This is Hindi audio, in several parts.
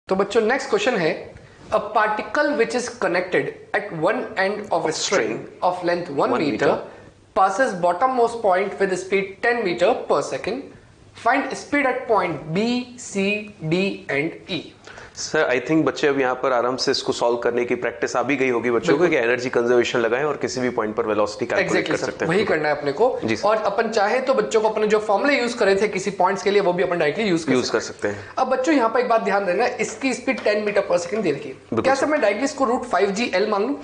तो बच्चों नेक्स्ट क्वेश्चन है a particle which is connected at one end of a string of length 1 metre passes bottom most point with speed 10 meter per second. Find speed at point B, C, D and E. Sir I think बच्चे अब यहाँ पर आराम से इसको सॉल्व करने की प्रैक्टिस आ भी गई होगी बच्चों को कि एनर्जी कंजर्वेशन लगाएं और किसी भी पॉइंट पर वेलोसिटी कैलकुलेट कर सकते हैं। वही करना है अपने को। और अपन चाहे तो बच्चों को अपने जो फॉर्मूले यूज करे थे किसी पॉइंट्स के लिए वो भी अपन डायरेक्टली यूज कर सकते हैं। अब बच्चों यहाँ पर एक बात ध्यान देना, इसकी स्पीड 10 मीटर पर सेकंड दे रखी है। क्या सर मैं डायरेक्टली इसको रूट 5GL मान लूं?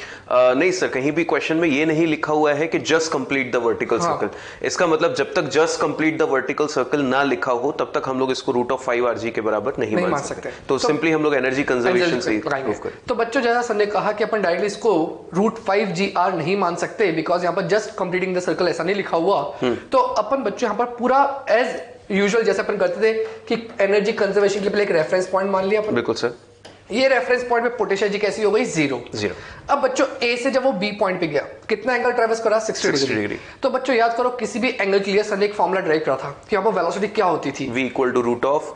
नहीं सर, कहीं भी क्वेश्चन में ये नहीं लिखा हुआ है कि just complete the vertical circle. इसका मतलब जब तक just complete the vertical circle ना लिखा हो तब तक हम लोग इसको रूट ऑफ 5RG के बराबर नहीं मान सकते। तो सिंपली हम लोग एनर्जी कंजर्वेशन से प्रूव करें। तो बच्चों जैसा सर ने कहा कि अपन डायरेक्टली इसको रूट 5GR नहीं मान सकते बिकॉज यहाँ पर जस्ट कंप्लीटिंग द सर्कल ऐसा नहीं लिखा हुआ। तो अपन बच्चों यहाँ पर पूरा एज यूजुअल जैसे अपन करते थे कि एनर्जी कंजर्वेशन के लिए एक रेफरेंस पॉइंट मान लिया अपन। बिल्कुल सर। ये रेफरेंस पॉइंट पे पोटेंशियल कैसी हो गई? जीरो। अब बच्चों ए से जब वो बी पॉइंट पे गया कितना एंगल ट्रेवल्स करा? 60 डिग्री। तो बच्चों याद करो किसी भी एंगल के लिए सर ने एक फार्मूला ड्राइव करा था कि यहाँ पर वेलोसिटी क्या होती थी? v equal to root of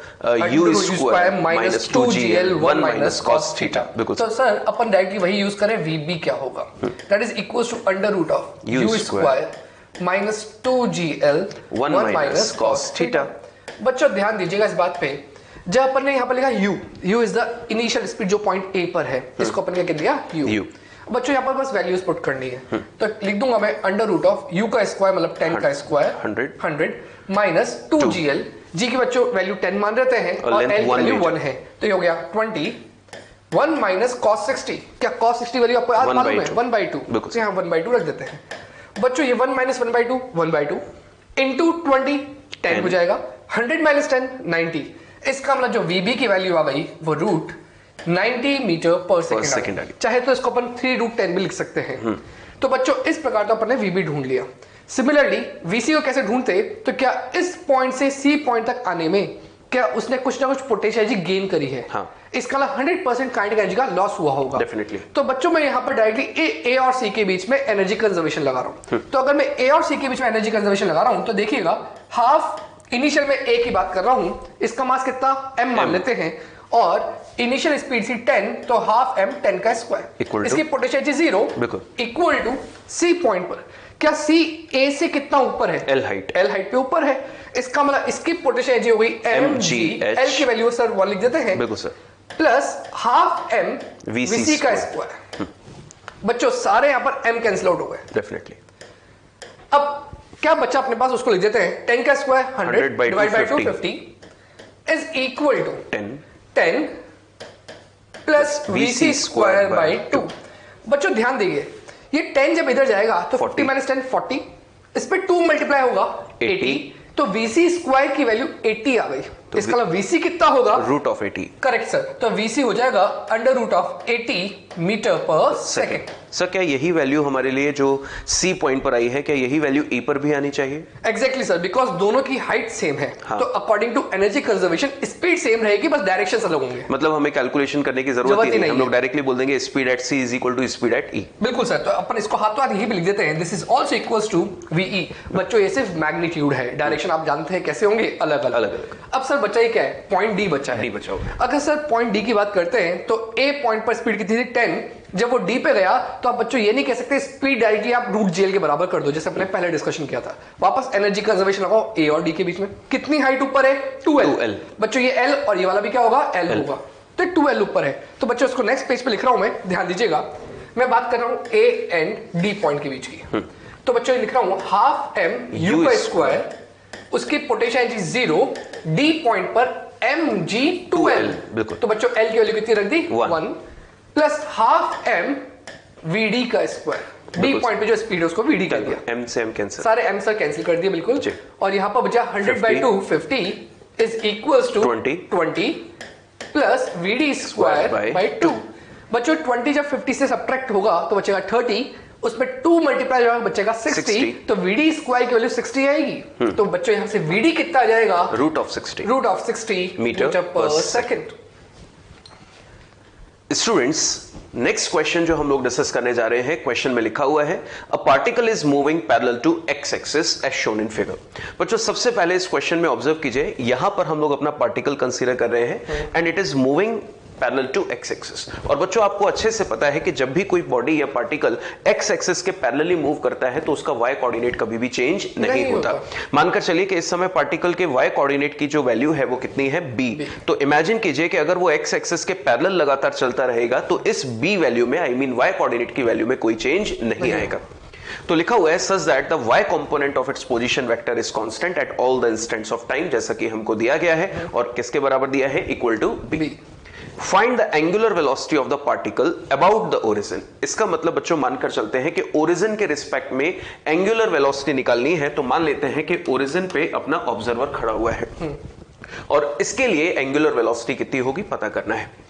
u square minus 2gl 1 minus cos theta. बिल्कुल। तो सर अपन डायरेक्टली वही यूज करें, vb क्या होगा? That is equals to under root of u square minus 2gl 1 minus cos theta. बच्चों ध्यान दीजिएगा इस बात पे, जब अपन ने यहाँ पर लिखा u is the initial speed जो पॉइंट A पर है, इसको अपन क्या कह दिया? u। बच्चों यहाँ पर बस वैल्यूज पुट करनी है तो लिख दूंगा मैं अंडर रूट ऑफ u का स्क्वायर मतलब 10 का स्क्वायर 100 माइनस 2gl, g की बच्चों वैल्यू 10 मान रहते हैं और l की वैल्यू 1 है तो ये हो गया 20 1 माइनस cos 60। क्या cos 60 वैल्यू आपको याद मालूम है? 1/2। तो यहाँ 1/2 रख देते हैं। बच्चों ये 1 माइनस 1/2 1/2 इंटू 20 10 हो जाएगा। 100 माइनस 10 90। इसका मतलब जो VB की वैल्यू आ गई वो रूट 90 मीटर पर सेकंड। चाहे तो इसको अपन 3√10 भी लिख सकते हैं। तो बच्चों इस प्रकार तो अपन ने VB ढूंढ लिया। सिमिलरली VC को कैसे ढूंढते? तो क्या इस पॉइंट से C पॉइंट तक आने में क्या उसने कुछ ना कुछ पोटेंशियल एनर्जी गेन करी है? हाँ। इसका मतलब 100% काइनेटिक एनर्जी का लॉस हुआ होगा। डेफिनेटली। तो बच्चों मैं यहाँ पर डायरेक्टली A और C के बीच में एनर्जी कंजर्वेशन लगा रहा हूँ। तो अगर मैं A और C के बीच में एनर्जी कंजर्वेशन लगा रहा हूँ तो देखिएगा हाफ इनिशियल में A की बात कर रहा हूं, इसका मास कितना m मान लेते हैं और इनिशियल स्पीड थी 10 तो हाफ m 10 का स्क्वायर, इसकी potential energy 0 equal to C point पर। क्या C A से कितना ऊपर है? L हाइट पे ऊपर है। इसका मतलब इसकी पोटेंशियल एनर्जी हो गई mg, L की वैल्यू सर 1 लिख देते हैं। बिल्कुल sir. Plus half m VC का स्क्वायर। बच्चों सारे यहां पर m कैंसिल आउट हो गए। डेफिनेटली। अब क्या बच्चा अपने पास उसको लिख देते हैं 10 का square 100 divide by 250 is equal to 10 plus VC square by 2। बच्चों ध्यान दीजिए ये 10 जब इधर जाएगा तो 40 माइनस 10 40, इस पे 2 मल्टीप्लाई होगा 80 तो VC स्क्वायर की वैल्यू 80 आ गई। तो इसका मतलब VC कितना होगा? Root of 80। Correct sir. तो VC हो जाएगा under root of 80 metre per second. Sir क्या यही वैल्यू हमारे लिए जो C पॉइंट पर आई है क्या यही वैल्यू E पर भी आनी चाहिए? एग्जैक्टली सर, बिकॉज दोनों की हाइट सेम है। हाँ। तो according to energy conservation speed same रहेगी, बस डायरेक्शन अलग होंगे। मतलब हमें कैलकुलेशन करने की जरूरत ही नहीं, हम लोग डायरेक्टली बोल देंगे speed at C is equal to speed at E। बिल्कुल सर। तो अपन इसको हाथों हाथ यही भी लिख देते हैं, this is also equals to VE। बच्चों ये सिर्फ मैग्नीट्यूड है, डायरेक्शन आप जानते हैं कैसे होंगे, अलग अलग। अब सर बच्चा ये क्या है? पॉइंट D बचा है। अगर सर पॉइंट D की बात करते हैं तो A पॉइंट पर स्पीड कितनी थी 10, जब वो D पे गया तो आप बच्चों ये नहीं कह सकते स्पीड डायरेक्टली आप रूट GL के बराबर कर दो जैसे अपने पहले डिस्कशन किया था। वापस एनर्जी कंजर्वेशन लगाओ A और D के बीच में कितनी हाइट ऊपर है? 2L। बच्चों ये L और ये वाला भी क्या होगा? L होगा। तो 2L ऊपर है। तो बच्चों इसको नेक्स्ट पेज पे लिख रहा हूं मैं, ध्यान दीजिएगा। मैं बात कर रहा हूं A एंड D पॉइंट के बीच की। तो बच्चों लिख रहा हूं हाफ m U का स्क्वायर, उसकी पोटेंशियल एनर्जी 0, D पॉइंट पर mg 2L। बिल्कुल। तो बच्चों L की वैल्यू कितनी रख दी? 1 प्लस हाफ m VD का स्क्वायर। D पॉइंट पे जो स्पीड है उसको VD कर दिया। m से m कैंसिल, सारे m सर कैंसिल कर दिए। बिल्कुल। और यहां पर बचा 100/2 50 is equals to 20 plus VD square by 2। बच्चों 20 जब 50 से सब्ट्रैक्ट होगा तो बचेगा 30, उसमें 2 मल्टीप्लाई होगा बचेगा 60 तो VD स्क्वायर की वैल्यू 60 आएगी। तो बच्चों यहां से VD कितना आ जाएगा? Root of 60 metre per second. Students next question जो हम लोग डिस्कस करने जा रहे हैं, क्वेश्चन में लिखा हुआ है a particle is moving parallel to X axis as shown in figure. बच्चों सबसे पहले इस क्वेश्चन में ऑब्जर्व कीजिए, यहां पर हम लोग अपना पार्टिकल कंसीडर कर रहे हैं and it is moving parallel to X axis. और बच्चों आपको अच्छे से पता है कि जब भी कोई बॉडी या पार्टिकल एक्स एक्सिस के पैरेलली मूव करता है तो उसका वाई कोऑर्डिनेट कभी भी चेंज नहीं होता। मानकर चलिए कि इस समय पार्टिकल के वाई कोऑर्डिनेट की जो वैल्यू है वो कितनी है b। तो इमेजिन कीजिए कि अगर वो एक्स एक्सिस के पैरेलल लगातार चलता रहेगा तो इस b वैल्यू में, आई मीन वाई कोऑर्डिनेट की वैल्यू में कोई चेंज नहीं आएगा। तो लिखा हुआ है such that the y component of its position vector is constant at all the instants of time, जैसा कि हमको दिया गया है और किसके बराबर दिया है, equal to b। Find the angular velocity of the particle about the origin. इसका मतलब बच्चों मानकर चलते हैं कि ओरिजिन के रिस्पेक्ट में एंगुलर वेलोसिटी निकालनी है, तो मान लेते हैं कि ओरिजिन पे अपना ऑब्जर्वर खड़ा हुआ है और इसके लिए एंगुलर वेलोसिटी कितनी होगी पता करना है।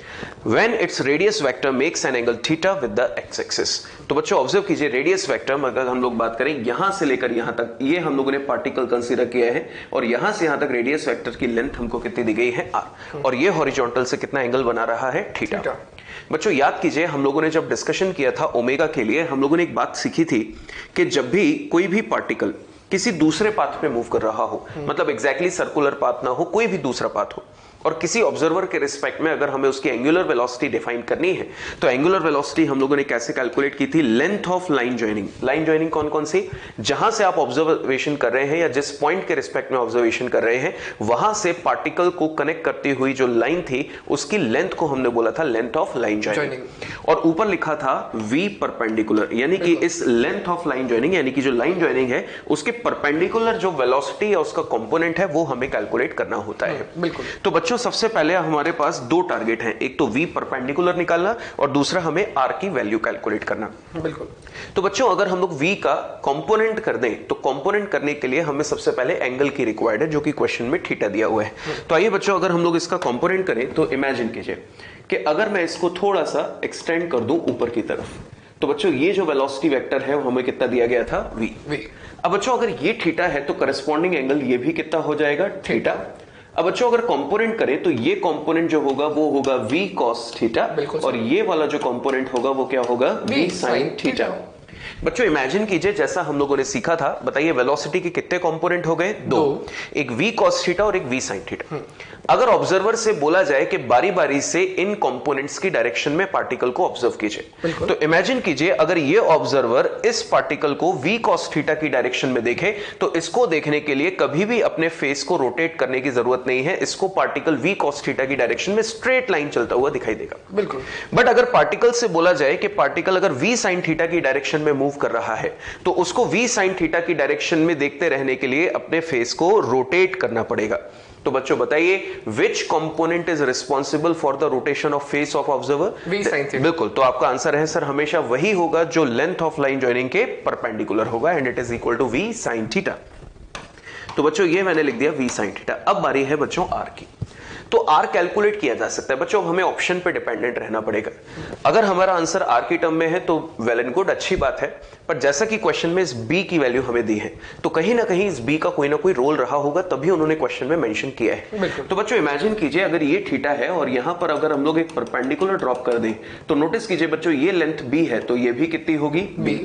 When its radius vector makes an angle theta with the x-axis। तो बच्चों ऑब्जर्व कीजिए, रेडियस वेक्टर अगर हम लोग बात करें यहां से लेकर यहां तक, ये हम लोगों ने पार्टिकल कंसीडर किया है और यहां से यहां तक रेडियस वेक्टर की लेंथ हमको कितनी दी गई है r, और ये हॉरिजॉन्टल से कितना एंगल बना रहा है, थीटा। बच्चों याद कीजिए हम लोगों ने जब डिस्कशन किया था ओमेगा के लिए, हम लोगों ने एक बात सीखी थी कि जब भी कोई भी पार्टिकल किसी दूसरे पाथ पे मूव कर रहा हो, मतलब एग्जैक्टली सर्कुलर पाथ ना हो, कोई भी दूसरा पाथ हो, और किसी ऑब्जर्वर के रिस्पेक्ट में अगर हमें उसकी एंगुलर वेलोसिटी डिफाइन करनी है तो एंगुलर वेलोसिटी हम लोगों ने कैसे कैलकुलेट की थी, length of line joining. Line joining कौन कौन सी, जहां से आप ऑब्जर्वेशन कर रहे हैं या जिस पॉइंट के रिस्पेक्ट में ऑब्जर्वेशन कर रहे हैं वहां से पार्टिकल को कनेक्ट करती हुई जो लाइन थी उसकी लेंथ को हमने बोला था लेंथ ऑफ लाइन ज्वाइनिंग। और ऊपर लिखा था v परपेंडिकुलर, यानी कि इस लेंथ ऑफ लाइन ज्वाइनिंग यानी कि जो लाइन ज्वाइनिंग है उसके परपेंडिकुलर जो वेलोसिटी या उसका कंपोनेंट है वो हमें कैलकुलेट करना होता है। बिल्कुल। तो बच्चों सबसे पहले हमारे पास दो टारगेट हैं, एक तो v परपेंडिकुलर निकालना और दूसरा हमें r की वैल्यू कैलकुलेट करना। बिल्कुल। तो बच्चों अगर हम लोग v का कंपोनेंट कर दें तो कंपोनेंट करने के लिए हमें सबसे पहले एंगल की रिक्वायर्ड है जो कि क्वेश्चन में थीटा दिया हुआ है। तो आइए बच्चों अगर हम लोग इसका कंपोनेंट करें तो इमेजिन कीजिए कि अगर मैं इसको थोड़ा सा एक्सटेंड कर दूं ऊपर की तरफ, तो बच्चों ये जो वेलोसिटी वेक्टर है वो हमें कितना दिया गया था, v। अब बच्चों अगर ये थीटा है तो करस्पॉन्डिंग एंगल ये भी कितना हो जाएगा, थीटा। अब बच्चों अगर कंपोनेंट करें तो ये कंपोनेंट जो होगा वो होगा v cos थीटा और ये वाला जो कंपोनेंट होगा वो क्या होगा, v sin थीटा। बच्चों इमेजिन कीजिए जैसा हम लोगों ने सीखा था, बताइए वेलोसिटी के कितने कंपोनेंट हो गए, दो, एक v cos थीटा और एक v sin थीटा। अगर ऑब्जर्वर से बोला जाए कि बारी बारी से इन कंपोनेंट्स की डायरेक्शन में पार्टिकल को ऑब्जर्व कीजिए, तो इमेजिन कीजिए अगर ये ऑब्जर्वर इस पार्टिकल को v cos थीटा की डायरेक्शन में देखे तो इसको देखने के लिए कभी भी अपने फेस को रोटेट करने की जरूरत नहीं है, इसको पार्टिकल v cos थीटा की डायरेक्शन में स्ट्रेट लाइन चलता हुआ दिखाई देगा। बिल्कुल। बट अगर पार्टिकल से बोला जाए कि पार्टिकल अगर v sin थीटा की डायरेक्शन में मूव कर रहा है तो उसको v sin थीटा की डायरेक्शन में देखते रहने के लिए अपने फेस को रोटेट करना पड़ेगा। तो बच्चों बताइए विच component is responsible for the rotation of face of observer, v sin theta. बिल्कुल, तो आपका आंसर है सर हमेशा वही होगा जो लेंथ ऑफ लाइन ज्वाइनिंग के परपेंडिकुलर होगा and it is equal to v sin theta. तो बच्चों ये मैंने लिख दिया v sin थीटा। अब बारी है बच्चों r की। तो r कैलकुलेट किया जा सकता है बच्चों, हमें ऑप्शन पे डिपेंडेंट रहना पड़ेगा। अगर हमारा आंसर r की टर्म में है तो वेल एंड गुड, अच्छी बात है, पर जैसा कि क्वेश्चन में इस b की वैल्यू हमें दी है तो कहीं ना कहीं इस b का कोई ना कोई रोल रहा होगा, तभी उन्होंने क्वेश्चन में मेंशन किया है। तो बच्चों इमेजिन कीजिए अगर ये थीटा है और यहां पर अगर हम लोग एक परपेंडिकुलर ड्रॉप कर दें तो नोटिस कीजिए बच्चों ये लेंथ b है तो ये भी कितनी होगी, b।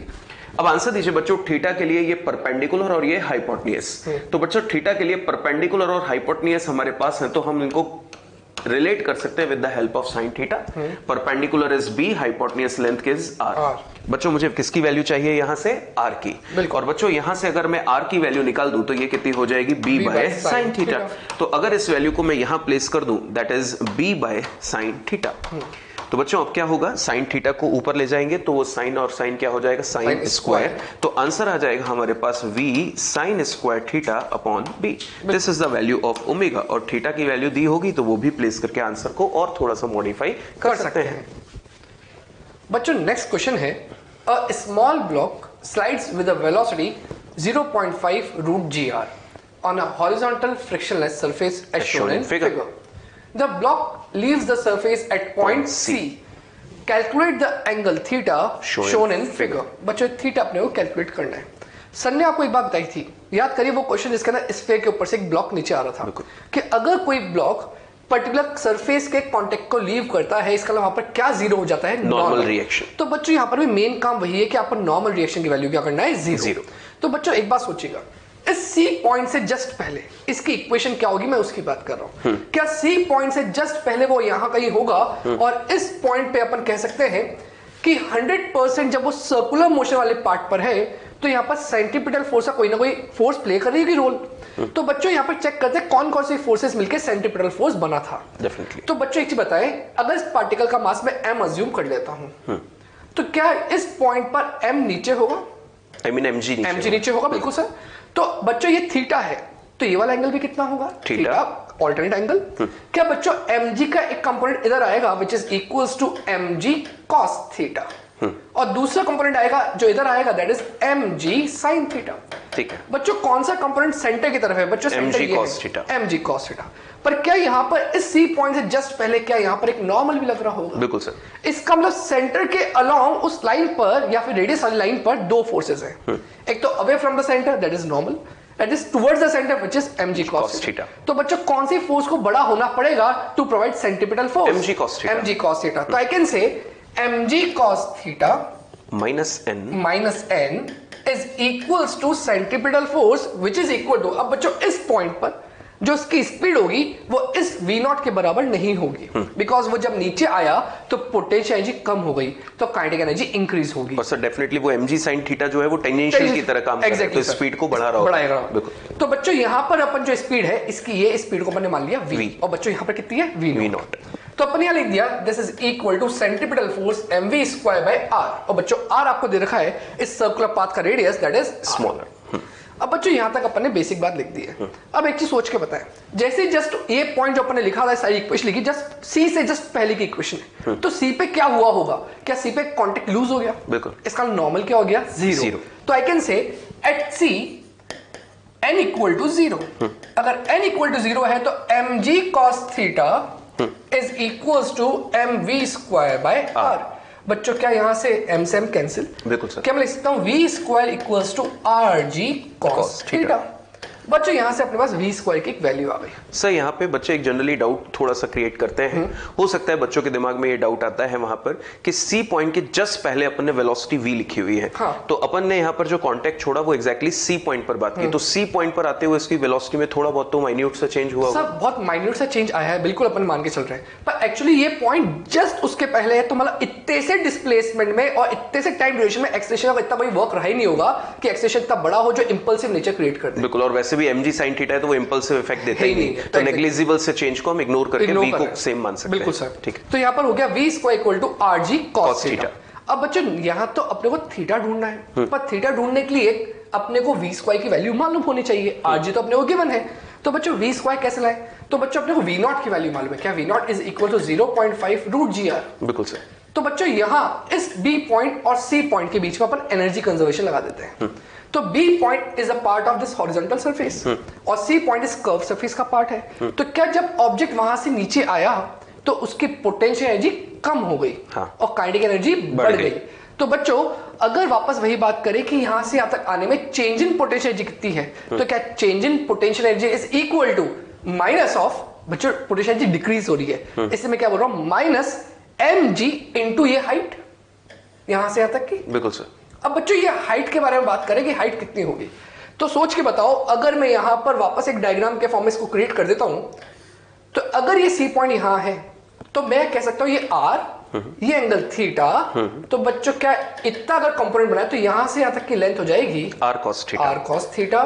अब आंसर दीजिए बच्चों, थीटा के लिए ये परपेंडिकुलर और ये हाइपोटेन्यूज। तो बच्चों थीटा के लिए परपेंडिकुलर और हाइपोटेन्यूज हमारे पास है तो हम इनको रिलेट कर सकते हैं with the help of sine theta. Perpendicular is b, hypotenuse length is r। बच्चों मुझे किसकी वैल्यू चाहिए यहां से, r की। और बच्चों यहां से अगर मैं r की वैल्यू निकाल दूं तो ये कितनी हो जाएगी, b बाय साइन थीटा। तो अगर इस वैल्यू को मैं यहां प्लेस कर दूं that is b by sine theta. तो बच्चों अब क्या होगा, साइन थीटा को ऊपर ले जाएंगे तो वो साइन और साइन क्या हो जाएगा, साइन स्क्वायर। तो आंसर आ जाएगा हमारे पास v sine square theta upon b। This is the value of omega और थीटा की वैल्यू दी होगी तो वो भी प्लेस करके आंसर को और थोड़ा सा मॉडिफाई कर सकते हैं। बच्चों नेक्स्ट क्वेश्चन है, a small block slides with a velocity 0.5 root gr on a horizontal frictionless surface as shown in figure. The block leaves the surface at point C. Calculate the angle theta shown in figure. बच्चों थीटा अपने को कैलकुलेट करना है। सर ने आपको एक बात बताई थी, याद करिए वो क्वेश्चन जिसके अंदर स्फीयर के ऊपर से एक ब्लॉक नीचे आ रहा था कि अगर कोई ब्लॉक पर्टिकुलर सरफेस के कांटेक्ट को लीव करता है इसका वहां पर क्या जीरो हो जाता है, नॉर्मल रिएक्शन। तो बच्चों यहाँ पर भी मेन काम वही है कि आप नॉर्मल रिएक्शन की वैल्यू क्या करना है, जीरो। तो बच्चों एक बात सोचिएगा, इस सी पॉइंट से जस्ट पहले इसकी इक्वेशन क्या होगी, मैं उसकी बात कर रहा हूं। क्या सी पॉइंट से जस्ट पहले वो यहां कहीं होगा, और इस पॉइंट पे अपन कह सकते हैं कि 100% जब वो सर्कुलर मोशन वाले पार्ट पर है तो यहां पर सेंट्रीपिटल फोर्स का कोई ना कोई फोर्स प्ले करेगी रोल। तो बच्चों यहां पर चेक करते हैं कौन कौन सी फोर्सेस मिलकर सेंट्रीपिटल फोर्स बना था। डेफिनेटली। तो बच्चों एक चीज बताएं, अगर इस पार्टिकल का मास मैं m अज्यूम कर लेता हूं, तो क्या इस पॉइंट पर m नीचे होगा? I mean mg नीचे होगा, बिल्कुल सर। तो बच्चों ये थीटा है, तो ये वाला एंगल भी कितना होगा? Theta, alternate angle. क्या बच्चों mg का एक कंपोनेंट इधर आएगा which is equals to mg cos theta, और दूसरा कंपोनेंट आएगा जो इधर आएगा that is mg sin theta. ठीक है बच्चों कौन सा कंपोनेंट सेंटर की तरफ है? बच्चों centre mg cos theta, mg cos theta. पर क्या यहां पर इस सी पॉइंट से जस्ट पहले क्या यहां पर एक नॉर्मल भी लग रहा होगा? बिल्कुल सर। इसका मतलब सेंटर के अलोंग उस लाइन पर या फिर रेडियस वाली लाइन पर दो फोर्सेस हैं। एक तो away from the centre that is normal, that is towards the centre which is mg cos theta. तो बच्चों कौन सी फोर्स को बड़ा होना पड़ेगा to provide centripetal force? mg cos theta. mg cos theta. तो I can say mg cos theta minus n is equals to centripetal force which is equal to, अब बच्चों इस पॉइंट पर जो इसकी स्पीड होगी वो इस v0 के बराबर नहीं होगी, बिकॉज वो जब नीचे आया तो पोटेंशियल एनर्जी कम हो गई, तो काइनेटिक एनर्जी इंक्रीज होगी। और सर डेफिनेटली वो mg sin थीटा जो है वो टेंजेंशियल की तरह काम करेगा, तो स्पीड को बढ़ाएगा। तो बच्चों यहाँ पर अपन जो स्पीड है इसकी ये स्पीड को अपन ने मान लिया v, और बच्चों यहाँ पर कितनी है? v0। तो अपन यहाँ लिख दिया this is equal to centripetal force mv square by r, और बच्चों r आपको दे रखा है इस सर्कुलर पाथ का रेडियस दैट इज स्मॉलर। अब बच्चों यहां तक अपन ने बेसिक बात लिख दी है। अब एक चीज सोच के बताएं, जैसे जस्ट ये पॉइंट जो अपन ने लिखा था सारी इक्वेशन लिखी जस्ट सी से जस्ट पहले की इक्वेशन है, तो सी पे क्या हुआ होगा? क्या सी पे कांटेक्ट लूज हो गया? बिल्कुल। इसका नॉर्मल क्या हो गया? जीरो। तो I can say at C n equal to zero. अगर n इक्वल टू जीरो है तो mg cos theta is equals to mv square by r। बच्चों क्या यहां से m से m कैंसिल? बिल्कुल सर। क्या मैं लिख सकता हूं v square equals to rg cos theta. बच्चों यहां से अपने पास v स्क्वायर की एक वैल्यू आ गई। सर यहाँ पे बच्चे एक जनरली डाउट थोड़ा सा क्रिएट करते हैं, हो सकता है बच्चों के दिमाग में ये डाउट आता है वहां पर कि सी पॉइंट के जस्ट पहले अपन ने वेलोसिटी v लिखी हुई है। हाँ। तो अपन ने यहाँ पर जो कांटेक्ट छोड़ा वो एग्जैक्टली सी पॉइंट पर बात की, तो सी पॉइंट पर आते हुए इसकी वेलोसिटी में थोड़ा बहुत तो माइन्यूट सा चेंज हुआ सर बहुत माइन्यूट सा चेंज आया है, बिल्कुल अपन मान के चल रहे हैं, पर एक्चुअली ये पॉइंट जस्ट उसके पहले है, तो मतलब इतने से डिस्प्लेसमेंट में और इतने से टाइम ड्यूरेशन में एक्सेलरेशन का इतना कोई वर्क रहा ही नहीं होगा कि एक्सेलरेशन इतना बड़ा हो जो इंपल्सिव नेचर क्रिएट कर दे। बिल्कुल, और वैसे भी mg sin थीटा है तो वो इंपल्सिव इफेक्ट देता ही नहीं, तो नेग्लिजिबल से चेंज को हम इग्नोर करके v को सेम मान सकते हैं। बिल्कुल सर। ठीक है, तो यहाँ पर हो गया v square equal to rg cos theta. अब बच्चों यहाँ तो अपने को थीटा ढूंढना है, पर थीटा ढूंढने के लिए अपने को v स्क्वायर की वैल्यू मालूम होनी चाहिए, rg तो अपने को गिवन है, तो बच्चों v स्क्वायर कैसे लाए? तो बच्चों अपने को v0 की वैल्यू मालूम है, क्या v0 is equal to 0.5 root gr। बिल्कुल सर। तो बच्चों यहाँ इस b पॉइंट और c पॉइंट के बीच में अपन एनर्जी कंजर्वेशन लगा देते हैं। तो b point is a part of this horizontal surface और c पॉइंट इस कर्व सरफेस का पार्ट है। तो क्या जब ऑब्जेक्ट वहां से नीचे आया तो उसकी पोटेंशियल एनर्जी कम हो गई, हाँ। और काइनेटिक एनर्जी बढ़ गई। तो बच्चों अगर वापस वही बात करें कि यहां से यहां तक आने में चेंज इन पोटेंशियल एनर्जी कितनी है, तो क्या change in potential energy is equal to minus of, बच्चों पोटेंशियल एनर्जी डिक्रीज हो रही है, इससे मैं क्या बोल रहा हूं, माइनस mg इंटू ये हाइट यहां से यहां तक की। बिल्कुल सर। अब बच्चों ये हाइट के बारे में बात करें कि हाइट कितनी होगी, तो सोच के बताओ, अगर मैं यहां पर वापस एक डायग्राम के फॉर्म में इसको क्रिएट कर देता हूं, तो अगर ये सी पॉइंट यहां है तो मैं कह सकता हूं ये r, ये एंगल थीटा, तो बच्चों क्या इतना अगर कंपोनेंट बनाए तो यहां से यहां तक की लेंथ हो जाएगी r cos थीटा।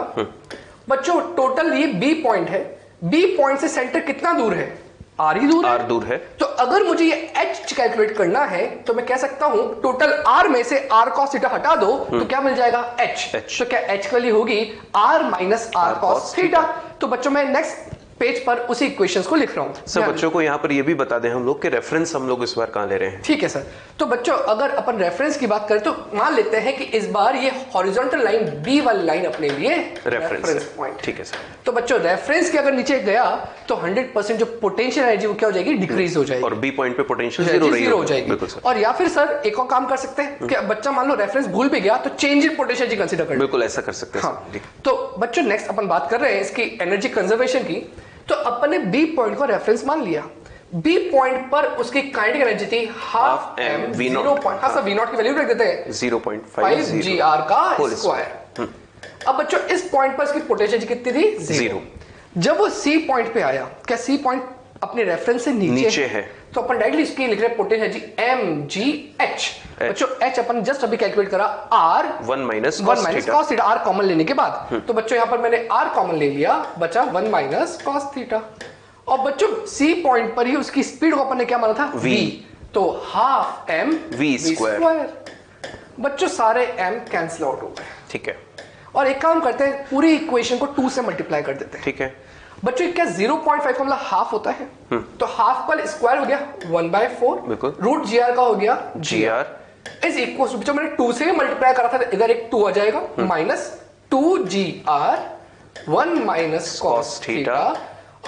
बच्चों टोटल ये b पॉइंट है, b पॉइंट से सेंटर कितना दूर है? r ही दूर है। r दूर है। तो अगर मुझे ये h कैलकुलेट करना है तो मैं कह सकता हूं टोटल r में से r cos थीटा हटा दो तो क्या मिल जाएगा? h। तो क्या h की वैल्यू होगी r minus r cos theta. तो बच्चों मैं नेक्स्ट पेज पर उसी इक्वेशंस को लिख रहा हूं। सर बच्चों को यहाँ पर ये भी बता दें हम लोग कि रेफरेंस हम लोग इस बार कहाँ ले रहे हैं। ठीक है सर। तो बच्चों अगर अपन रेफरेंस की बात करें तो मान लेते हैं कि इस बार ये हॉरिजॉन्टल लाइन बी वाली लाइन अपने लिए रेफरेंस पॉइंट। ठीक है सर। तो बच्चों रेफरेंस के अगर नीचे गया तो 100% जो पोटेंशियल एनर्जी वो क्या हो जाएगी? डिक्रीज हो जाएगी, और बी पॉइंट पे पोटेंशियल जीरो हो जाएगी। बिल्कुल सर। और या फिर सर एक और काम कर सकते हैं कि बच्चा मान लो रेफरेंस भूल भी गया तो change in potential energy consider कर। बिल्कुल ऐसा कर सकते हैं। हाँ। तो बच्चों नेक्स्ट अपन बात कर रहे हैं इसकी एनर्जी कंजर्वेशन की। तो अपन ने बी पॉइंट को रेफरेंस मान लिया, बी पॉइंट पर उसकी काइनेटिक एनर्जी थी हाफ m v0। हाँ सर v0 की वैल्यू रख देते हैं 0.5 gr का स्क्वायर। अब बच्चों इस पॉइंट पर इसकी पोटेंशियल कितनी थी? जीरो। जब वो सी पॉइंट पे आया, क्या सी पॉइंट अपने रेफरेंस से नीचे है, तो अपन डायरेक्टली इसकी लिख रहे हैं पोटेंशियल जी एम जी एच। बच्चों एच अपन जस्ट अभी कैलकुलेट करा R 1 minus cos theta, R common लेने के बाद। तो बच्चों यहाँ पर मैंने आर कॉमन ले लिया, बचा 1 माइनस कॉस थीटा। और बच्चों सी पॉइंट पर ही उसकी स्पीड को अपन ने क्या माना था? v। तो हाफ एम वी स्क्वायर। बच्चों सारे m कैंसिल आउट हो गए। ठीक है। और एक काम करते हैं, पूरी इक्वेशन को 2 से मल्टीप्लाई कर देते हैं। ठीक है। बच्चों क्या 0.5 का मतलब हाफ होता है, तो हाफ का स्क्वायर हो गया 1/4, बिल्कुल। रूट जी आर का हो गया gr इज इक्वल टू, बच्चों मैंने 2 से मल्टीप्लाई करा था, इधर एक 2 आ जाएगा, minus 2gr 1 minus cos theta.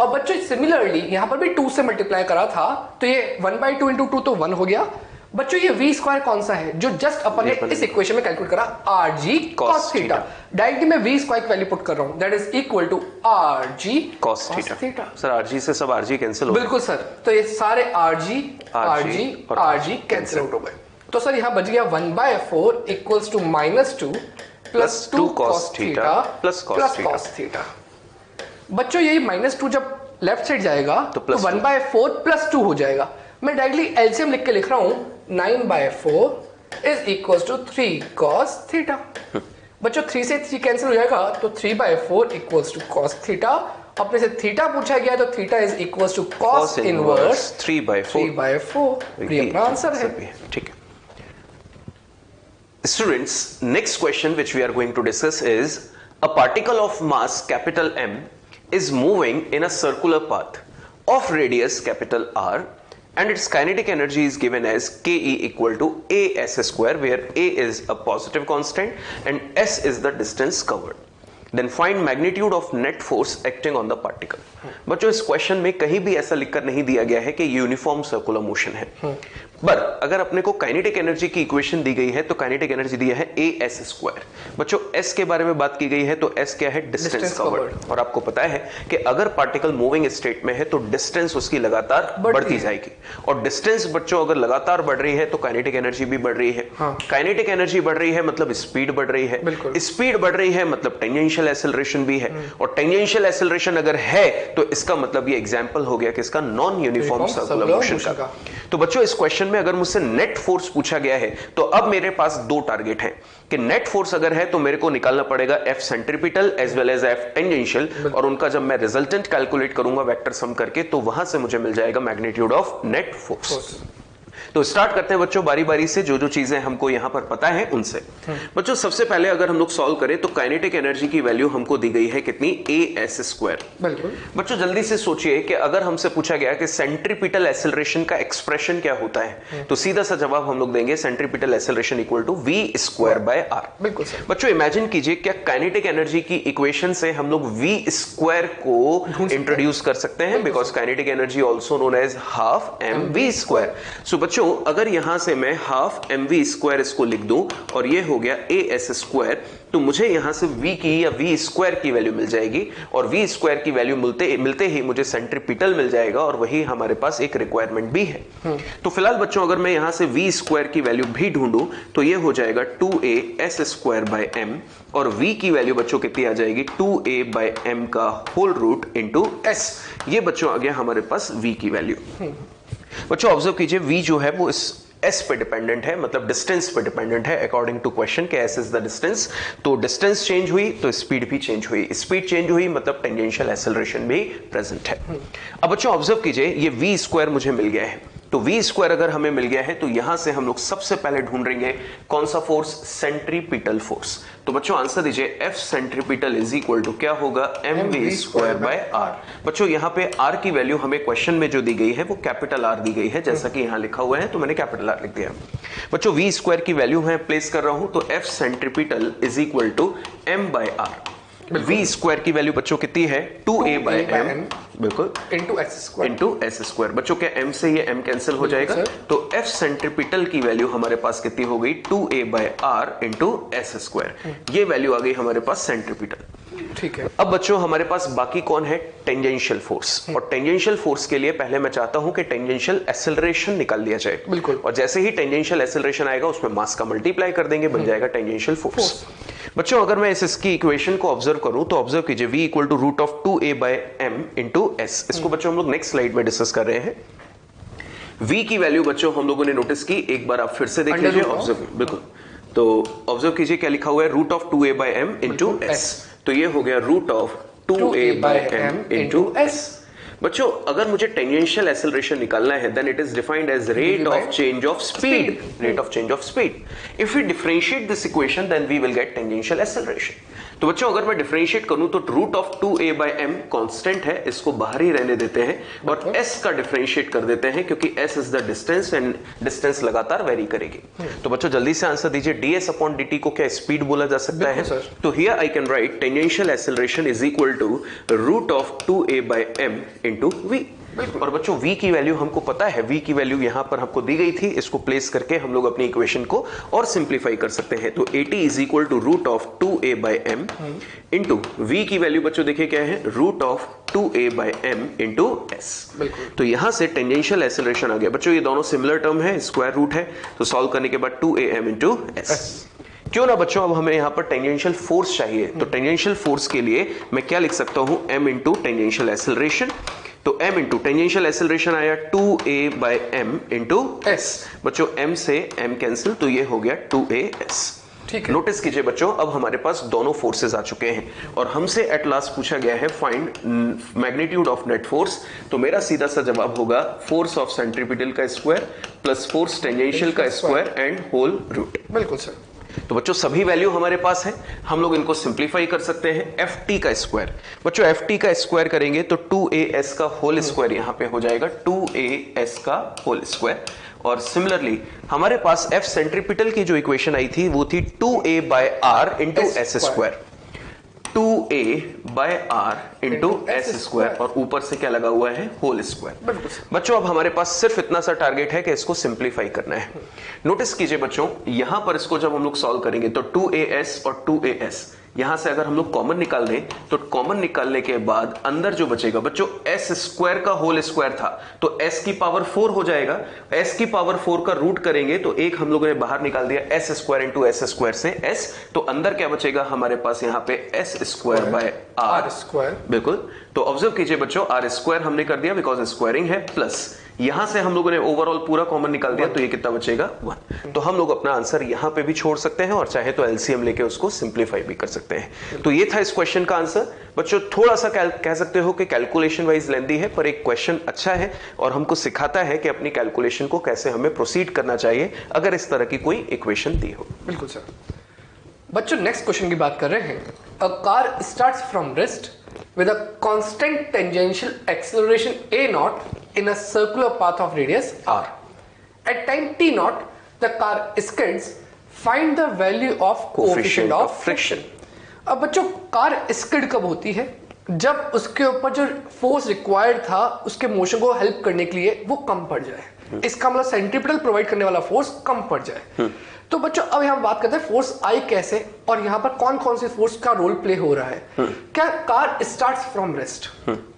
और बच्चों सिमिलरली यहां पर भी 2 से मल्टीप्लाई करा था, तो ये 1/2 इंटू 2 तो 1 हो गया। बच्चों ये v स्क्वायर कौन सा है जो जस्ट अपन ने इस इक्वेशन में कैलकुलेट करा? rg cos theta. डायरेक्टली मैं v स्क्वायर की वैल्यू पुट कर रहा हूं, that is equal to rg cos theta. Sir rg से सब rg कैंसिल हो गए। बिल्कुल सर, तो ये सारे rg कैंसिल आउट हो गए। तो सर यहां बच गया 1/4 equals to -2 plus 2 cos theta plus cos theta. बच्चों यही -2 जब लेफ्ट साइड जाएगा तो 1/4 प्लस 2 हो जाएगा। मैं डायरेक्टली एलसीएम लिख के लिख रहा हूं, 9/4 is equal to 3 cos theta. बच्चों 3 से 3 कैंसिल हो जाएगा, तो 3/4 इक्वल्स टू cos थीटा। अपने से थीटा पूछा गया, तो theta is equals to cos inverse 3/4। ये अपना आंसर है। ठीक है students, next question which we are going to discuss is a particle of mass capital M is moving in a circular path of radius capital R and its kinetic energy is given as Ke equal to as square, where A is a positive constant and S is the distance covered. Then find magnitude of net force acting on the particle. बच्चों इस क्वेश्चन में कहीं भी ऐसा लिखकर नहीं दिया गया है कि यूनिफॉर्म सर्कुलर मोशन है, पर अगर अपने को काइनेटिक एनर्जी की इक्वेशन दी गई है तो काइनेटिक एनर्जी दी है as स्क्वायर। बच्चों s के बारे में बात की गई है, तो s क्या है? Distance covered. और आपको पता है कि अगर पार्टिकल मूविंग स्टेट में है तो डिस्टेंस उसकी लगातार बढ़ती जाएगी, और डिस्टेंस बच्चों अगर लगातार बढ़ रही है तो काइनेटिक एनर्जी भी बढ़ रही है। काइनेटिक एनर्जी बढ़ रही है मतलब स्पीड बढ़ रही है, स्पीड बढ़ रही है मतलब टेंजेंशियल एक्सेलरेशन भी है, और टेंजेंशियल एक्सेलरेशन अगर है तो इसका मतलब ये एग्जांपल हो गया किसका? नॉन यूनिफॉर्म सर्कुलर मोशन का। तो बच्चों इस क्वेश्चन में अगर मुझसे नेट फोर्स पूछा गया है, तो अब मेरे पास 2 टारगेट हैं कि नेट फोर्स अगर है तो मेरे को निकालना पड़ेगा F centripetal as well as F tangential, और उनका जब मैं रिजल्टेंट कैलकुलेट करूंगा वेक्टर सम करके, तो वहां से मुझे मिल जाएगा मैग्नीट्यूड ऑफ नेट फोर्स। तो स्टार्ट करते हैं बच्चों बारी बारी से, जो जो चीजें हमको यहां पर पता है उनसे। बच्चों सबसे पहले अगर हम लोग सॉल्व करें तो काइनेटिक एनर्जी की वैल्यू हमको दी गई है कितनी? as square. बिल्कुल बच्चों जल्दी से सोचिए कि अगर हमसे पूछा गया कि सेंट्रीपिटल एक्सेलरेशन का एक्सप्रेशन क्या होता है, तो सीधा सा जवाब हम लोग देंगे centripetal acceleration equal to v square by r। बिल्कुल बच्चों इमेजिन कीजिए क्या काइनेटिक एनर्जी की इक्वेशन से हम लोग v स्क्वायर को इंट्रोड्यूस कर सकते हैं, because kinetic energy also known as half mv square. So बच्चों अगर यहां से मैं हाफ mv स्क्वायर इसको लिख दूं और ये हो गया as स्क्वायर, तो मुझे यहां से v की या v स्क्वायर की वैल्यू मिल जाएगी, और v स्क्वायर की वैल्यू मिलते ही मुझे सेंट्रीपिटल मिल जाएगा, और वही हमारे पास एक रिक्वायरमेंट भी है। तो फिलहाल बच्चों अगर मैं यहां से v स्क्वायर की वैल्यू भी ढूंढूं तो ये हो जाएगा 2as स्क्वायर बाय m, और v की वैल्यू बच्चों कितनी आ जाएगी? 2a बाय m का होल रूट इनटू s। ये बच्चों आ गया हमारे पास v की वैल्यू। बच्चों ऑब्जर्व कीजिए v जो है वो इस s पे डिपेंडेंट है, मतलब डिस्टेंस पे डिपेंडेंट है अकॉर्डिंग टू क्वेश्चन के s इज द डिस्टेंस। तो डिस्टेंस चेंज हुई तो स्पीड भी चेंज हुई, स्पीड चेंज हुई मतलब टेंजेंशियल एक्सेलरेशन भी प्रेजेंट है। अब बच्चों ऑब्जर्व कीजिए ये v स्क्वायर मुझे मिल गया है, तो v स्क्वायर अगर हमें मिल गया है तो यहां से हम लोग सबसे पहले ढूंढेंगे कौन सा फोर्स? Centripetal force. तो बच्चों आंसर दीजिए F centripetal is equal to क्या होगा? mv square by r। बच्चों यहां पे r की वैल्यू हमें क्वेश्चन में जो दी गई है वो कैपिटल R दी गई है, जैसा कि यहां लिखा हुआ है, तो मैंने कैपिटल R लिख दिया। बच्चों v स्क्वायर की वैल्यू मैं प्लेस कर रहा हूं, तो F centripetal is equal to m by r। v square की वैल्यू बच्चों कितनी है? 2a बाय m, बिल्कुल, इनटू s स्क्वायर। बच्चों क्या m से ये m कैंसिल हो जाएगा, तो F सेंट्रीपिटल की वैल्यू हमारे पास कितनी हो गई? 2a by r into s square. ये वैल्यू आ गई हमारे पास सेंट्रीपिटल। ठीक है। अब बच्चों हमारे पास बाकी कौन है? Tangential force. और टेंजेंशियल फोर्स के लिए पहले मैं चाहता हूं कि टेंजेंशियल एक्सेलरेशन निकाल लिया जाए। बिल्कुल। और जैसे ही टेंजेंशियल एक्सेलरेशन आएगा उसमें मास का मल्टीप्लाई कर देंगे, बन जाएगा टेंजेंशियल फोर्स। बच्चों अगर मैं इसकी इक्वेशन को ऑब्जर्व करूं तो ऑब्जर्व कीजिए v equal to root of 2a/m into s। इसको बच्चों हम लोग नेक्स्ट स्लाइड में डिस्कस कर रहे हैं। v की वैल्यू बच्चों हम लोगों ने नोटिस की, एक बार आप फिर से देख लीजिए, ऑब्जर्व, बिल्कुल। तो ऑब्जर्व कीजिए क्या लिखा हुआ है, root of 2a/m into s। तो ये हो गया root of 2a/m into s। बच्चों अगर मुझे टेंजेंशियल एक्सेलरेशन निकालना है then it is defined as rate of change of speed, rate of change of speed. If we differentiate this equation then we will get tangential acceleration. तो बच्चों अगर मैं डिफरेंशिएट करूं तो रूट ऑफ 2a/m कांस्टेंट है, इसको बाहर ही रहने देते हैं और s का डिफरेंशिएट कर देते हैं क्योंकि s is the distance and distance लगातार वेरी करेगी। तो बच्चों जल्दी से आंसर दीजिए, ds/dt को क्या स्पीड बोला जा सकता है? तो here I can write tangential acceleration is equal to root of 2a/m into v। और बच्चों v की वैल्यू हमको पता है, v की वैल्यू यहां पर हमको दी गई थी, इसको प्लेस करके हम लोग अपनी इक्वेशन को और सिंप्लीफाई कर सकते हैं। तो 80 is equal to root of 2a/m into v की वैल्यू बच्चों देखिए क्या है, root of 2a/m into s। तो यहां से टेंजेंशियल एक्सेलरेशन आ गया। बच्चों ये दोनों सिमिलर टर्म है, स्क्वायर रूट है, तो सॉल्व करने के बाद 2am इंटू s। क्यों ना बच्चों अब हमें यहां पर टेंजेंशियल फोर्स चाहिए, तो टेंजेंशियल फोर्स के लिए मैं क्या लिख सकता हूं, m इंटू टेंजेंशियल एक्सेलरेशन। तो m इंटू टेंजेंशियल एक्सेलरेशन आया 2a/m इंटू s। बच्चों m से m कैंसिल, तो ये हो गया 2as। ठीक है, नोटिस कीजिए बच्चों अब हमारे पास दोनों फोर्सेस आ चुके हैं और हमसे एट लास्ट पूछा गया है find magnitude of net force. तो मेरा सीधा सा जवाब होगा फोर्स ऑफ सेंट्रीपिटल का स्क्वायर प्लस फोर्स टेंजेंशियल का स्क्वायर एंड होल रूट। बिल्कुल सर। तो बच्चों सभी वैल्यू हमारे पास है, हम लोग इनको सिंप्लीफाई कर सकते हैं। ft का स्क्वायर, बच्चों ft का स्क्वायर करेंगे तो 2as का होल स्क्वायर यहां पे हो जाएगा 2as का होल स्क्वायर। और सिमिलरली हमारे पास f सेंट्रीपिटल की जो इक्वेशन आई थी वो थी 2a/r into S square, 2a/r into S square और ऊपर से क्या लगा हुआ है, होल स्क्वायर। बच्चों अब हमारे पास सिर्फ इतना सा टारगेट है कि इसको सिंप्लीफाई करना है। नोटिस कीजिए बच्चों यहां पर इसको जब हम लोग सॉल्व करेंगे तो 2as और 2as यहां से अगर हम लोग कॉमन निकाल दें तो कॉमन निकालने के बाद अंदर जो बचेगा बच्चों s स्क्वायर का होल स्क्वायर था तो s की पावर 4 हो जाएगा। s की पावर 4 का रूट करेंगे तो एक हम लोगों ने बाहर निकाल दिया s square into S square से s, तो अंदर क्या बचेगा हमारे पास यहाँ पे s square by r square. बिल्कुल, तो ऑब्जर्व कीजिए बच्चों r स्क्वायर हमने कर दिया बिकॉज स्क्वायरिंग है, प्लस यहां से हम लोगों ने ओवरऑल पूरा कॉमन निकाल दिया तो ये कितना बचेगा 1। तो हम लोग अपना आंसर यहां पे भी छोड़ सकते हैं और चाहे तो एलसीएम लेके उसको सिंप्लीफाई भी कर सकते हैं। तो ये था इस क्वेश्चन का आंसर। बच्चों थोड़ा सा कह सकते हो कि कैलकुलेशन वाइज लेंदी है पर एक क्वेश्चन अच्छा है और हमको सिखाता है कि अपनी कैलकुलेशन को कैसे हमें प्रोसीड करना चाहिए अगर इस तरह की कोई इक्वेशन दी हो। बिल्कुल सर। बच्चों नेक्स्ट क्वेश्चन की बात कर रहे हैं। A car starts from rest with a constant tangential acceleration a naught in a circular path of radius r. At time t naught, the car skids. Find the value of coefficient of friction. अब बच्चों कार स्किड कब होती है, जब उसके ऊपर जो फोर्स रिक्वायर्ड था उसके मोशन को हेल्प करने के लिए वो कम पड़ जाए। इसका मतलब सेंट्रीपिटल प्रोवाइड करने वाला फोर्स कम पड़ जाए। तो बच्चों अब यहाँ बात करते हैं फोर्स आई कैसे और यहाँ पर कौन कौन से फोर्स का रोल प्ले हो रहा है। क्या कार स्टार्ट्स फ्रॉम रेस्ट,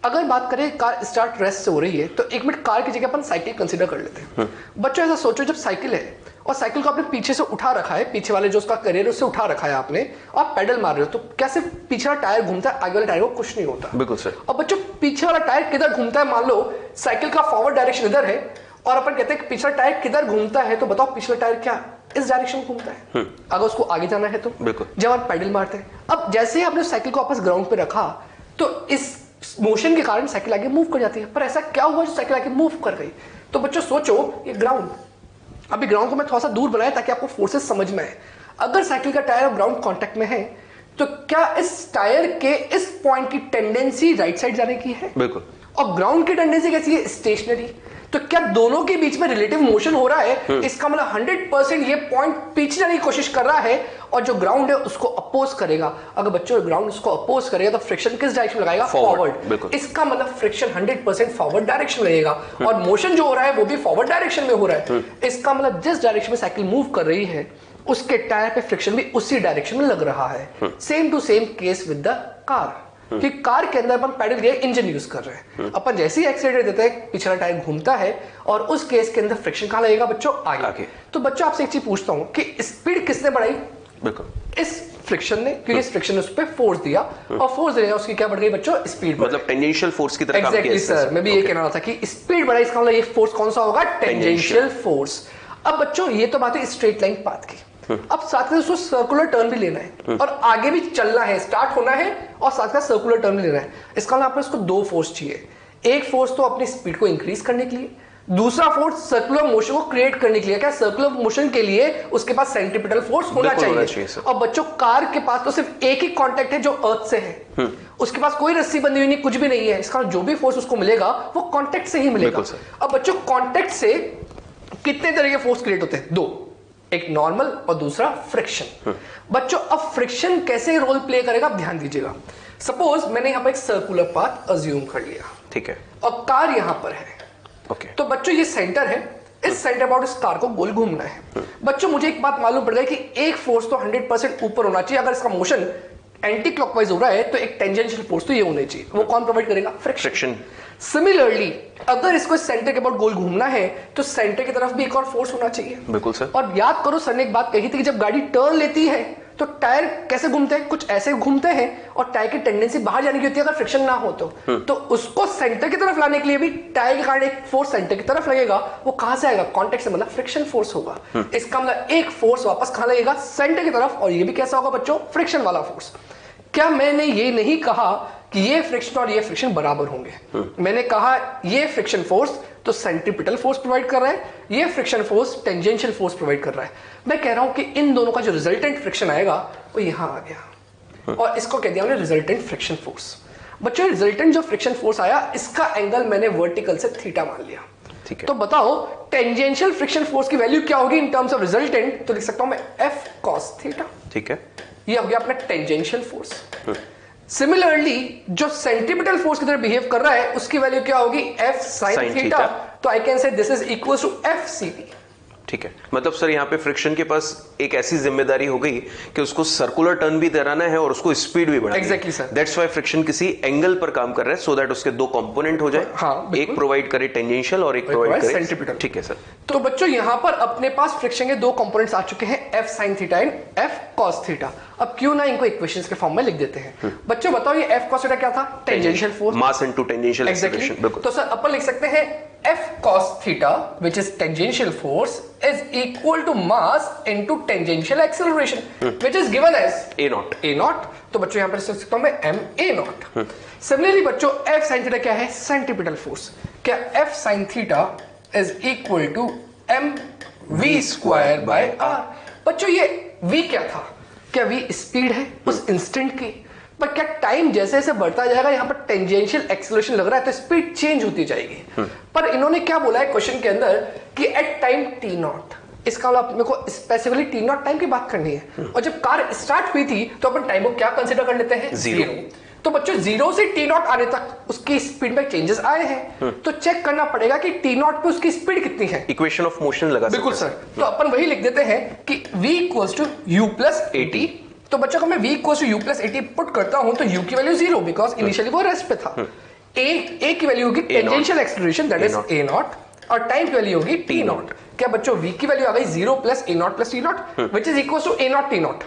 अगर बात करें कार स्टार्ट रेस्ट से हो रही है तो एक मिनट कार की जगह अपन साइकिल कंसीडर कर लेते हैं। बच्चों ऐसा सोचो जब साइकिल है और साइकिल को आपने पीछे से उठा रखा है, पीछे वाले जो उसका करियर है उससे उठा रखा है आपने और पैडल मार रहे हो, तो क्या सिर्फ पीछे वाला टायर घूमता है, आगे वाले टायर को कुछ नहीं होता। बिल्कुल सर। और बच्चों पीछे वाला टायर किधर घूमता है, मान लो साइकिल का फॉरवर्ड डायरेक्शन इधर है और अपन कहते हैं कि पिछला टायर किधर घूमता है, तो बताओ पिछला टायर क्या इस डायरेक्शन में घूमता है। अगर उसको आगे जाना है तो जब आप पैडल मारते हैं, अब जैसे ही आपने साइकिल को वापस ग्राउंड पे रखा तो इस मोशन के कारण साइकिल आगे मूव कर जाती है। पर ऐसा क्या हुआ जो साइकिल आगे मूव कर गई, तो बच्चों सोचो ये ग्राउंड, अभी ग्राउंड को मैं थोड़ा सा दूर बनाया ताकि आपको फोर्सेस समझ में आए। अगर साइकिल का टायर और ग्राउंड कांटेक्ट में है तो क्या इस टायर के इस पॉइंट की टेंडेंसी राइट साइड जाने की है, बिल्कुल, और ग्राउंड की टेंडेंसी कैसी है, स्टेशनरी। तो क्या दोनों के बीच में रिलेटिव मोशन हो रहा है, इसका मतलब 100% ये पॉइंट पीछे जाने की कोशिश कर रहा है और जो ग्राउंड है उसको अपोज करेगा। अगर बच्चों ग्राउंड उसको अपोज करेगा तो फ्रिक्शन किस डायरेक्शन में लगाएगा, फॉरवर्ड। इसका मतलब फ्रिक्शन 100% फॉरवर्ड डायरेक्शन में लगेगा और मोशन जो हो रहा है वो भी फॉरवर्ड डायरेक्शन में हो रहा है। इसका मतलब जिस डायरेक्शन में साइकिल मूव कर रही है उसके टायर पे फ्रिक्शन भी उसी डायरेक्शन में लग रहा है। Same to same case with the car, कि कार के अंदर अपन पैडल गियर इंजन यूज कर रहे हैं, अपन जैसे ही एक्सीलरेटर देते हैं पिछला टायर घूमता है और उस केस के अंदर फ्रिक्शन कहां लगेगा बच्चों, आगे। तो बच्चों आपसे एक चीज पूछता हूं कि स्पीड किसने बढ़ाई, बिल्कुल इस फ्रिक्शन ने, क्योंकि इस फ्रिक्शन ने उस पर फोर्स दिया और फोर्स देने उसकी क्या बढ़ गई बच्चों, स्पीड। मतलब टेंजेंशियल फोर्स की तरह काम किया। एग्जैक्टली सर, मैं भी ये कहना था कि स्पीड बढ़ाई, इसका मतलब ये फोर्स कौन सा होगा, टेंजेंशियल फोर्स। अब बच्चों ये तो बात है स्ट्रेट लाइन पाथ की, अब साथ में उसको सर्कुलर टर्न भी लेना है और आगे भी चलना है, स्टार्ट होना है और साथ में सर्कुलर टर्न भी लेना है। इसका मतलब आपको इसको दो फोर्स चाहिए, एक फोर्स तो अपनी स्पीड को इंक्रीज करने के लिए, दूसरा फोर्स सर्कुलर मोशन को क्रिएट करने के लिए। क्या सर्कुलर मोशन के लिए उसके पास सेंट्रीपिटल फोर्स होना चाहिए। और बच्चों कार के पास तो सिर्फ एक ही कांटेक्ट है जो अर्थ से है, उसके पास कोई रस्सी बंधी हुई नहीं, कुछ भी नहीं है। इसका जो भी फोर्स उसको मिलेगा वो कांटेक्ट से ही मिलेगा। अब बच्चों कांटेक्ट से कितने तरह के फोर्स क्रिएट होते हैं, दो, एक नॉर्मल और दूसरा फ्रिक्शन। बच्चों अब फ्रिक्शन कैसे रोल प्ले करेगा आप ध्यान दीजिएगा। सपोज मैंने यहां पर एक सर्कुलर पाथ अज्यूम कर लिया, ठीक है, और कार यहां पर है, ओके। तो बच्चों ये सेंटर है, इस सेंटर अबाउट इस कार को गोल घूमना है। बच्चों मुझे एक बात मालूम पड़ गई कि एक फोर्स तो 100% ऊपर होना चाहिए, अगर इसका मोशन एंटी क्लॉकवाइज हो रहा है तो एक टेंजेंशियल फोर्स तो ये होना चाहिए, वो कौन प्रोवाइड करेगा, फ्रिक्शन। सिमिलरली अगर इसको सेंटर के अबाउट गोल घूमना है तो सेंटर की तरफ भी एक और फोर्स होना चाहिए। बिल्कुल सर। और याद करो सर ने एक बात कही थी कि जब गाड़ी टर्न लेती है तो टायर कैसे घूमते हैं, कुछ ऐसे घूमते हैं और टायर की टेंडेंसी बाहर जाने की होती है अगर फ्रिक्शन ना हो तो उसको सेंटर की तरफ लाने के लिए भी टायर के कारण एक फोर्स सेंटर की तरफ लगेगा। वो कहां से आएगा, कॉन्टेक्ट से, मतलब फ्रिक्शन फोर्स होगा। इसका मतलब एक फोर्स वापस कहां लगेगा, सेंटर की तरफ, और ये भी कैसा होगा बच्चों, फ्रिक्शन वाला फोर्स। क्या मैंने ये नहीं कहा कि ये फ्रिक्शन और ये फ्रिक्शन बराबर होंगे, मैंने कहा ये फ्रिक्शन फोर्स तो सेंट्रीपिटल फोर्स प्रोवाइड कर रहा है, ये friction force tangential force provide कर रहा है। मैं कह रहा हूं कि इन दोनों का जो रिजल्टेंट फ्रिक्शन आएगा वो यहां आ गया और इसको कह दिया मैंने रिजल्टेंट फ्रिक्शन फोर्स। बच्चों रिजल्टेंट जो फ्रिक्शन फोर्स आया इसका एंगल मैंने वर्टिकल से थीटा मान लिया, ठीक है। तो बताओ टेंजेंशियल फ्रिक्शन फोर्स की वैल्यू क्या होगी इन टर्म्स ऑफ रिजल्टेंट, तो लिख सकता हूं मैं एफ कॉस थीटा, ठीक है। ये हो गया अपना टेंजेंशियल फोर्स। सिमिलरली जो सेंट्रीपिटल फोर्स की तरह बिहेव कर रहा है उसकी वैल्यू क्या होगी, एफ साइन थीटा। तो I can say this is equal to F CP, ठीक है। मतलब सर यहाँ पे फ्रिक्शन के पास एक ऐसी जिम्मेदारी हो गई कि उसको सर्कुलर टर्न भी कराना है और उसको स्पीड भी बढ़ानी है। Exactly sir. That's why friction किसी एंगल पर काम कर रहा है, सो दैट उसके दो कंपोनेंट हो जाए, हाँ, एक प्रोवाइड करे टेंजेंशियल और एक प्रोवाइड करे सेंट्रीपिटल, ठीक है सर। तो बच्चों यहाँ पर अपने पास फ्रिक्शन के दो कंपोनेंट्स आ चुके हैं, F sine theta and F cos theta. अब क्यों ना इनको इक्वेशंस के फॉर्म में लिख देते हैं। बच्चों बताओ ये एफ कॉस थीटा क्या था, tangential force, mass into tangential acceleration. तो सर अपन लिख सकते हैं F cos theta, which is tangential force, is equal to mass into tangential acceleration, which is given as a naught. A naught. तो बच्चों यहाँ पर लिख सकता हूँ मैं m a naught. Similarly बच्चों F sin theta क्या है, centripetal force. क्या F sin theta is equal to m v square by r. बच्चों ये v क्या था, क्या v स्पीड है उस इंस्टेंट की, पर क्या टाइम जैसे जैसे बढ़ता जाएगा यहाँ पर टेंजेंशियल एक्सेलरेशन लग रहा है तो स्पीड चेंज होती जाएगी। पर इन्होंने क्या बोला है क्वेश्चन के अंदर कि एट टाइम टी नॉट, इसका मतलब मेरे को स्पेसिफिकली टी नॉट टाइम की बात करनी है। और जब कार स्टार्ट हुई थी तो अपन टाइम को क्या कंसीडर कर लेते हैं, जीरो। तो बच्चों जीरो से टी नॉट आने तक उसकी स्पीड में चेंजेस आए हैं, तो चेक करना पड़ेगा कि टी नॉट पे उसकी स्पीड कितनी है, इक्वेशन ऑफ मोशन लगा। बिल्कुल सर। तो अपन वही लिख देते हैं कि v equals to u plus A T. तो बच्चों को मैं v equals to u plus A T put करता हूं तो u की वैल्यू जीरो, बिकॉज इनिशियली वो रेस्ट पे था। a की वैल्यू होगी tangential acceleration, that is a nought, और टाइम की वैल्यू होगी t नॉट। क्या बच्चों v की वैल्यू आ गई zero plus a nought plus t nought, which is equal to a not t not.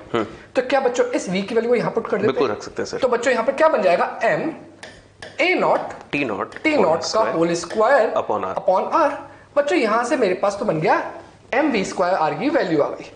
तो क्या बच्चों इस v की वैल्यू को यहां पुट कर देते हैं, बिल्कुल रख सकते हैं सर। तो बच्चों यहां पर क्या बन जाएगा, m a not t not का होल स्क्वायर अपॉन r। बच्चों यहां से मेरे पास तो बन गया m v स्क्वायर r की वैल्यू आ गई।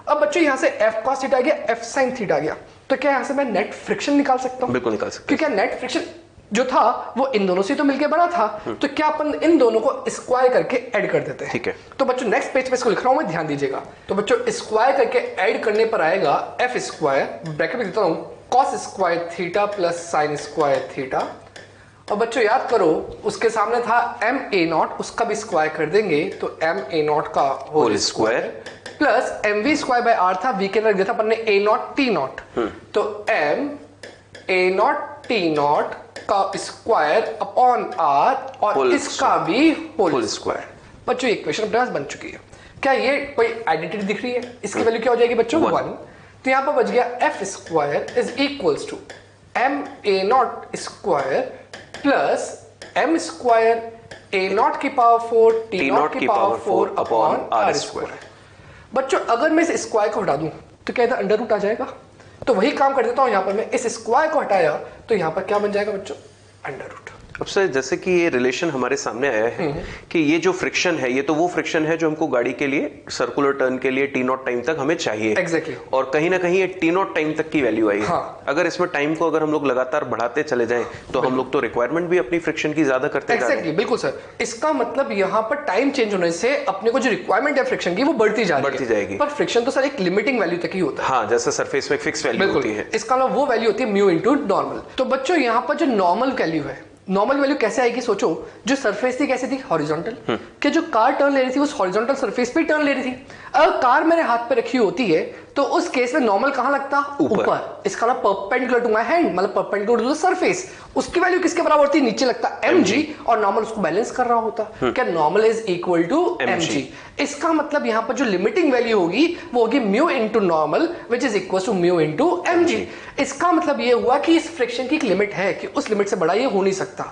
अब बच्चों यहां से f cos थीटा आ गया, f sin थीटा आ गया, तो क्या यहां से मैं नेट फ्रिक्शन निकाल सकता हूं, बिल्कुल निकाल सकते हैं। क्योंकि नेट फ्रिक्शन जो था वो इन दोनों से तो मिलके बना था, तो क्या अपन इन दोनों को स्क्वायर करके ऐड कर देते हैं, ठीक है। तो बच्चों नेक्स्ट पेज पे इसको लिख रहा हूं मैं, ध्यान दीजिएगा। तो बच्चों स्क्वायर करके ऐड करने पर आएगा f स्क्वायर, ब्रैकेट में देता हूं, cos square theta plus sin square theta. और बच्चों याद करो उसके सामने था m a नॉट, उसका भी स्क्वायर कर देंगे तो m a नॉट का whole square plus M V square by R था, वी के अंदर दिया था अपन ने ए नॉट टी नॉट, तो M A nought T nought का स्क्वायर अपॉन आर और इसका भी होल स्क्वायर। बच्चों इक्वेशन अपने पास बन चुकी है। क्या ये कोई आइडेंटिटी दिख रही है, इसकी वैल्यू क्या हो जाएगी बच्चों, 1। तो यहां पर बच गया F square is equals to M A nought square plus M square A nought की पावर 4 टी नॉट की पावर 4 अपॉन आर स्क्वायर। बच्चों अगर मैं इस स्क्वायर को हटा दूं तो क्या इधर अंडर रूट आ जाएगा, तो वही काम कर देता हूं, यहां पर मैं इस स्क्वायर को हटाया तो यहां पर क्या बन जाएगा बच्चों, अंडर रूट। अब सर जैसे कि ये रिलेशन हमारे सामने आया है कि ये जो फ्रिक्शन है ये तो वो फ्रिक्शन है जो हमको गाड़ी के लिए सर्कुलर टर्न के लिए T0 टाइम तक हमें चाहिए। एग्जैक्टली। और कहीं ना कहीं ये T0 टाइम तक की वैल्यू आई है। हाँ। अगर इसमें टाइम को अगर हम लोग लगातार बढ़ाते चले जाएं तो हम लोग तो रिक्वायरमेंट भी अपनी फ्रिक्शन की ज्यादा करते जा रहे हैं। एग्जैक्टली, बिल्कुल सर। इसका मतलब यहाँ पर टाइम चेंज होने से अपने को जो रिक्वायरमेंट है फ्रिक्शन की वो बढ़ती जाएगी। पर फ्रिक्शन तो सर एक लिमिटिंग वैल्यू तक ही होता है। हाँ, जैसे सरफेस में फिक्स वैल्यू होती है। इसका मतलब वो वैल्यू होती है म्यू इनटू नॉर्मल। तो बच्चों यहाँ पर जो नॉर्मल वैल्यू है, नॉर्मल वैल्यू कैसे आएगी सोचो, जो सरफेस थी कैसी थी, हॉरिजॉन्टल। कि जो कार टर्न ले रही थी उस हॉरिजॉन्टल सरफेस पे टर्न ले रही थी। अगर कार मेरे हाथ पे रखी होती है तो उस केस में नॉर्मल कहां लगता, ऊपर। इसका नाम परपेंडिकुलर टू माय हैंड, मतलब परपेंडिकुलर टू द सरफेस। उसकी वैल्यू किसके बराबर होती है, नीचे लगता mg, और नॉर्मल उसको बैलेंस कर रहा होता। क्या normal is equal to mg। इसका मतलब यहां पर जो लिमिटिंग वैल्यू होगी वो होगी mu into normal which is equal to mu into mg। इसका मतलब ये हुआ कि इस फ्रिक्शन की एक लिमिट है कि उस लिमिट से बड़ा ये हो नहीं सकता।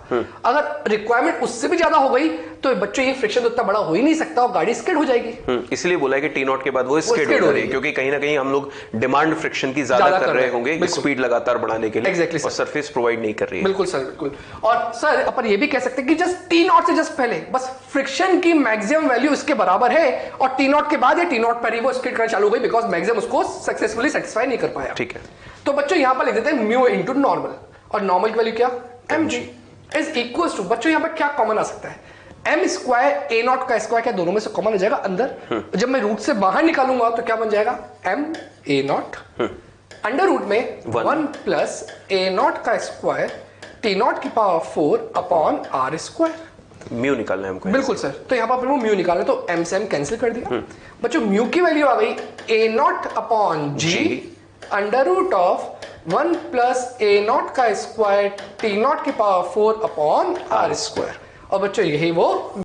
अगर रिक्वायरमेंट उससे भी ज्यादा हो गई तो बच्चों ये फ्रिक्शन तो उतना बड़ा हो ही नहीं सकता और गाड़ी स्किड हो जाएगी। इसलिए बोला है कि T0 के बाद वो स्किड हो रही है, क्योंकि कहीं ना कहीं हम लोग डिमांड फ्रिक्शन की ज्यादा कर रहे होंगे स्पीड लगातार बढ़ाने के लिए। एग्जैक्टली और सरफेस प्रोवाइड नहीं कर रही है। बिल्कुल सर, बिल्कुल। और सर अपन ये भी कह सकते हैं कि जस्ट T0 से जस्ट पहले बस फ्रिक्शन की मैक्सिमम वैल्यू इसके बराबर है और T0 के बाद या T0 पर ही वो स्किड करना चालू हो गई बिकॉज मैक्सिमम उसको सक्सेसफुली सेटिस्फाई नहीं कर पाया। ठीक है। तो बच्चों यहां पर लिख देते हैं म्यू इनटू नॉर्मल, और नॉर्मल की वैल्यू क्या, mg इज इक्वल टू, बच्चों यहां पर क्या कॉमन आ सकता है, m स्क्वायर a0 का स्क्वायर, क्या दोनों में से कॉमन आ जाएगा अंदर। जब मैं रूट से बाहर निकालूंगा तो क्या बन जाएगा, m a0 अंडर रूट में 1 प्लस a0 का स्क्वायर T0 की power 4 upon r square. Mu निकालना है हमको। बिल्कुल सर। तो यहां पर म्यू निकालना है तो m से m कैंसिल कर दिया। बच्चों म्यू की वैल्यू आ गई a0 upon g under root of 1 plus a0 का स्क्वायर T0 की पावर 4 अपॉन r स्क्वायर। और बच्चों यही वो